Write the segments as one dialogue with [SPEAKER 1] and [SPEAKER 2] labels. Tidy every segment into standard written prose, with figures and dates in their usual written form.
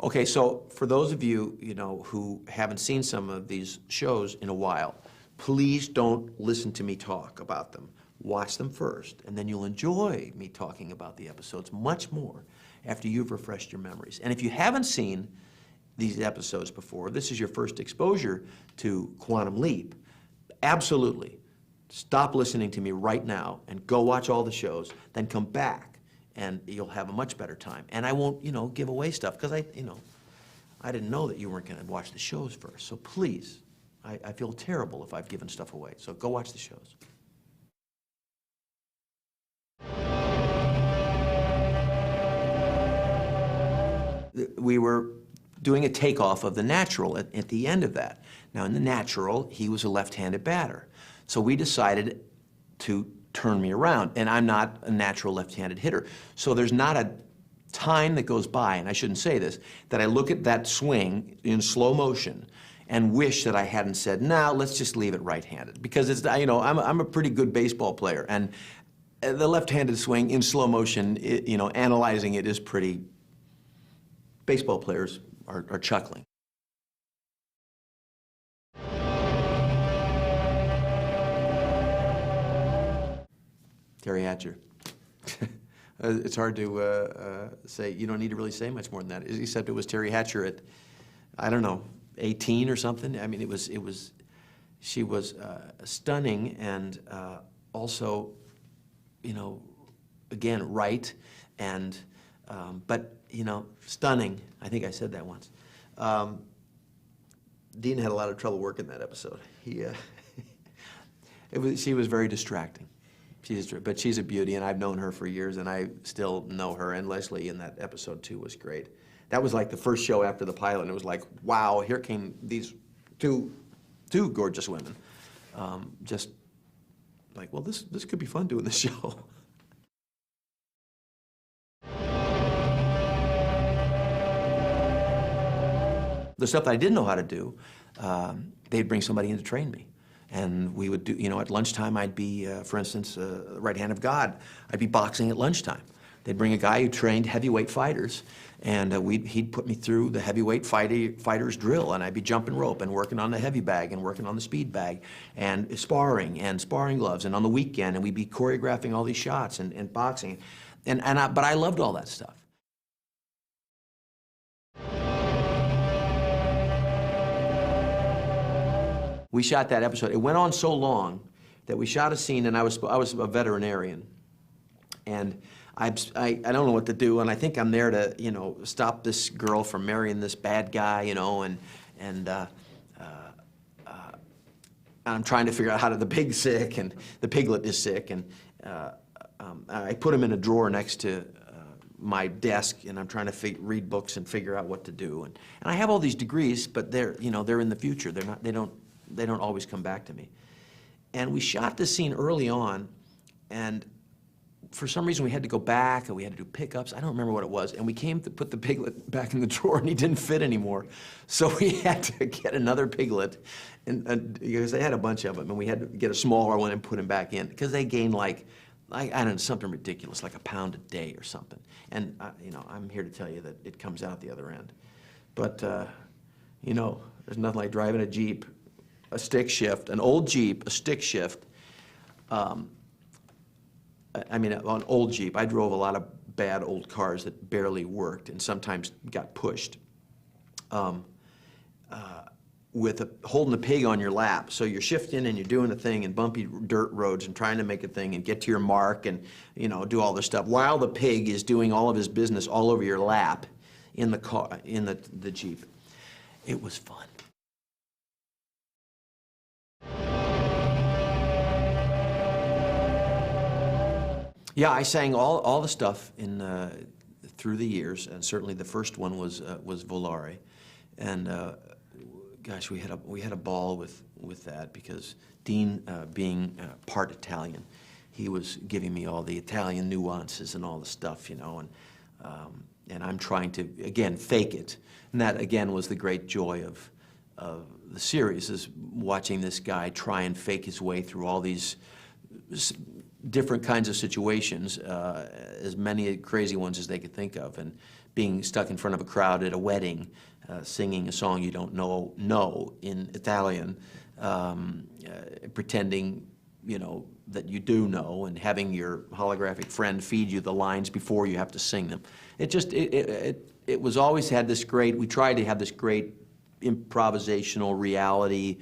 [SPEAKER 1] Okay, so for those of you, who haven't seen some of these shows in a while, please don't listen to me talk about them. Watch them first, and then you'll enjoy me talking about the episodes much more after you've refreshed your memories. And if you haven't seen these episodes before, this is your first exposure to Quantum Leap, absolutely stop listening to me right now and go watch all the shows, then come back and you'll have a much better time. And I won't, give away stuff because I didn't know that you weren't going to watch the shows first. So please, I feel terrible if I've given stuff away. So go watch the shows. We were doing a takeoff of The Natural at the end of that. Now, in The Natural, he was a left-handed batter. So we decided to turn me around, and I'm not a natural left-handed hitter. So there's not a time that goes by, and I shouldn't say this, that I look at that swing in slow motion and wish that I hadn't said, "Now, let's just leave it right-handed." Because it's, I'm a pretty good baseball player, and the left-handed swing in slow motion, analyzing it is pretty, baseball players are chuckling. Terry Hatcher. It's hard to say. You don't need to really say much more than that, except it was Terry Hatcher at, I don't know, 18 or something. I mean, she was stunning and also, again, right, and, but, stunning. I think I said that once. Dean had a lot of trouble working that episode. She was very distracting. But she's a beauty, and I've known her for years, and I still know her. And Leslie in that episode, too, was great. That was like the first show after the pilot, and it was like, wow, here came these two gorgeous women. Just like, well, this could be fun doing this show. The stuff that I didn't know how to do, they'd bring somebody in to train me. And we would do, at lunchtime, I'd be, for instance, right hand of God, I'd be boxing at lunchtime. They'd bring a guy who trained heavyweight fighters, and he'd put me through the heavyweight fighters drill, and I'd be jumping rope and working on the heavy bag and working on the speed bag and sparring gloves, and on the weekend, and we'd be choreographing all these shots and boxing. But I loved all that stuff. We shot that episode. It went on so long that we shot a scene, and I was a veterinarian, and I don't know what to do, and I think I'm there to stop this girl from marrying this bad guy, and I'm trying to figure out how the pig's sick and the piglet is sick, and I put him in a drawer next to my desk, and I'm trying to read books and figure out what to do, and I have all these degrees, but they're in the future. They don't always come back to me. And we shot this scene early on, and for some reason we had to go back, and we had to do pickups. I don't remember what it was. And we came to put the piglet back in the drawer, and he didn't fit anymore. So we had to get another piglet, and because they had a bunch of them, and we had to get a smaller one and put him back in, because they gain like, I don't know, something ridiculous, like a pound a day or something. And, I'm here to tell you that it comes out the other end. But, there's nothing like driving a Jeep, a stick shift, an old Jeep, a stick shift. An old Jeep. I drove a lot of bad old cars that barely worked and sometimes got pushed. Holding a pig on your lap. So you're shifting and you're doing a thing in bumpy dirt roads and trying to make a thing and get to your mark and, do all this stuff while the pig is doing all of his business all over your lap in the car, in the Jeep. It was fun. Yeah, I sang all the stuff through the years, and certainly the first one was Volare, and gosh, we had a ball with that because Dean, being part Italian, he was giving me all the Italian nuances and all the stuff, and I'm trying to again fake it, and that again was the great joy of the series, is watching this guy try and fake his way through all these different kinds of situations, as many crazy ones as they could think of, and being stuck in front of a crowd at a wedding, singing a song you don't know in Italian, pretending, you know, that you do know, and having your holographic friend feed you the lines before you have to sing them. It was always had this great, we tried to have this great improvisational reality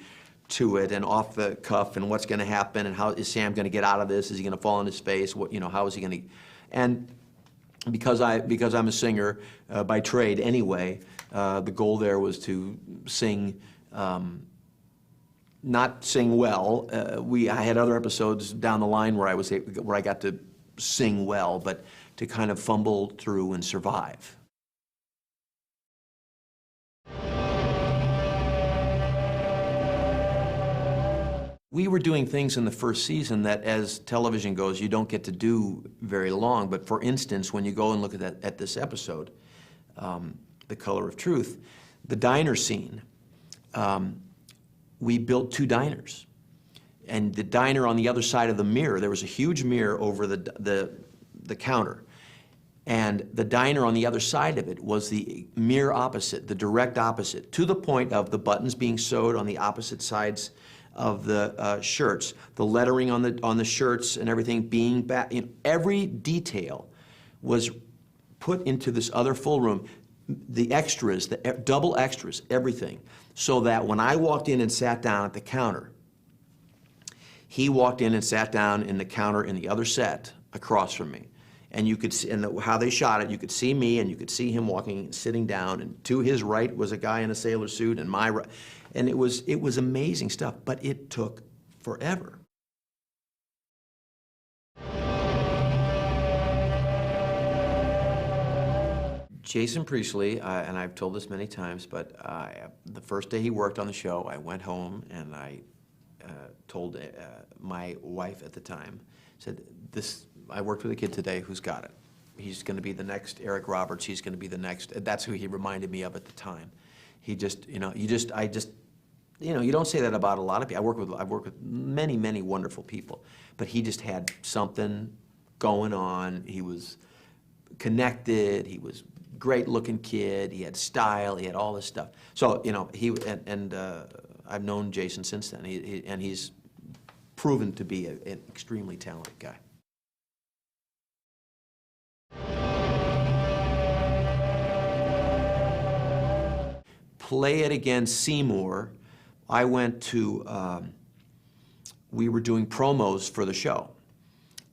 [SPEAKER 1] to it, and off the cuff, and what's going to happen, and how is Sam going to get out of this? Is he going to fall on his face? What, you know, how is he going to? And because I'm a singer by trade anyway, the goal there was to sing. Not sing well. I had other episodes down the line where I got to sing well, but to kind of fumble through and survive. We were doing things in the first season that, as television goes, you don't get to do very long. But for instance, when you go and look at this episode, The Color of Truth, the diner scene, we built 2 diners. And the diner on the other side of the mirror, there was a huge mirror over the counter. And the diner on the other side of it was the mirror opposite, the direct opposite, to the point of the buttons being sewed on the opposite sides of the shirts, the lettering on the shirts and everything being back. You know, every detail was put into this other full room. The extras, the double extras, everything. So that when I walked in and sat down at the counter, he walked in and sat down in the counter in the other set across from me. And you could see, and how they shot it, you could see me and you could see him walking, sitting down, and to his right was a guy in a sailor suit, and my right, and it was amazing stuff, but it took forever. Jason Priestley, and I've told this many times, but the first day he worked on the show, I went home and I told my wife at the time, said, I worked with a kid today who's got it. He's going to be the next Eric Roberts. He's going to be the next. That's who he reminded me of at the time. He just, you know, you don't say that about a lot of people. I've worked with many, many wonderful people, but he just had something going on. He was connected. He was a great-looking kid. He had style. He had all this stuff. So, you know, I've known Jason since then, and he's proven to be an extremely talented guy. Play It Again Seymour, I went to, we were doing promos for the show,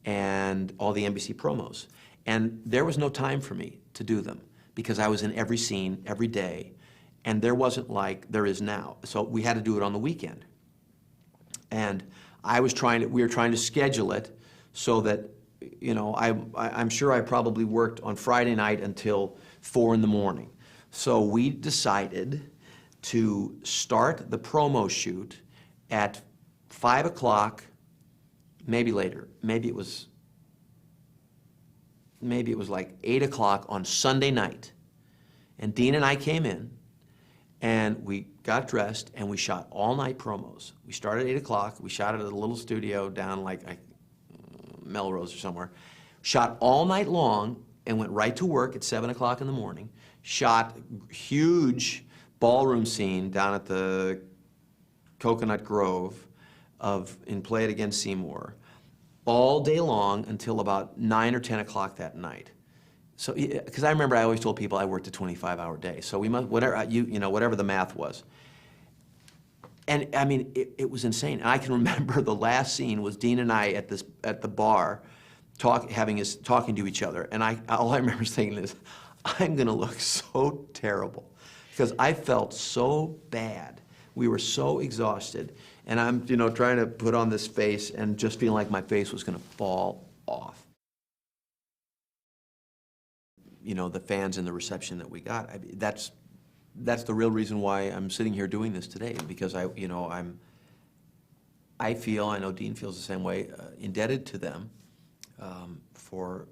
[SPEAKER 1] and all the NBC promos. And there was no time for me to do them, because I was in every scene, every day, and there wasn't like there is now. So we had to do it on the weekend. And we were trying to schedule it so that, you know, I'm sure I probably worked on Friday night until 4 in the morning. So we decided to start the promo shoot at 5 o'clock, maybe later. Maybe it was like 8 o'clock on Sunday night. And Dean and I came in, and we got dressed, and we shot all-night promos. We started at 8 o'clock. We shot it at a little studio down like Melrose or somewhere. Shot all night long and went right to work at 7 o'clock in the morning. Shot huge ballroom scene down at the Coconut Grove in Play It Again Seymour, all day long until about 9 or 10 o'clock that night. So, because I remember I always told people I worked a 25-hour day, so we must, whatever the math was. And I mean, it was insane. And I can remember the last scene was Dean and I at the bar talking to each other, and all I remember saying is, I'm going to look so terrible, because I felt so bad. We were so exhausted, and I'm, trying to put on this face and just feeling like my face was going to fall off. The fans and the reception that we got, that's the real reason why I'm sitting here doing this today, because I feel, I know Dean feels the same way, indebted to them for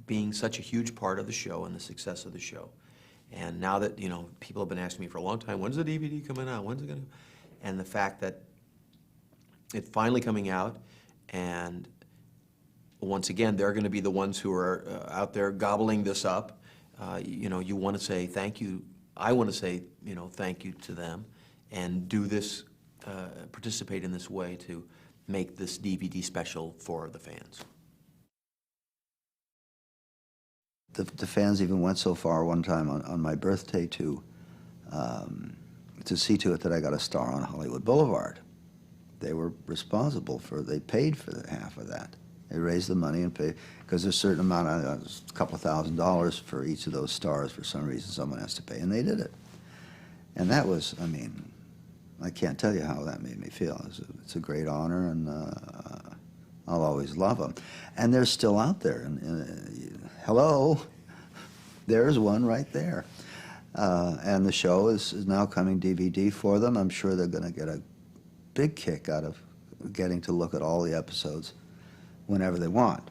[SPEAKER 1] being such a huge part of the show and the success of the show. And now that, people have been asking me for a long time, when's the DVD coming out? When's it going to? And the fact that it's finally coming out, and once again, they're going to be the ones who are out there gobbling this up. You know, you want to say thank you. I want to say, you know, thank you to them, and do this, participate in this way to make this DVD special for the fans.
[SPEAKER 2] The fans even went so far one time on my birthday to see to it that I got a star on Hollywood Boulevard. They were responsible they paid for half of that. They raised the money and paid, because there's a certain amount, a couple $1,000 for each of those stars. For some reason, someone has to pay, and they did it. And that was, I mean, I can't tell you how that made me feel. It's a great honor, and I'll always love them. And they're still out there. And hello, there's one right there. And the show is now coming DVD for them. I'm sure they're going to get a big kick out of getting to look at all the episodes whenever they want.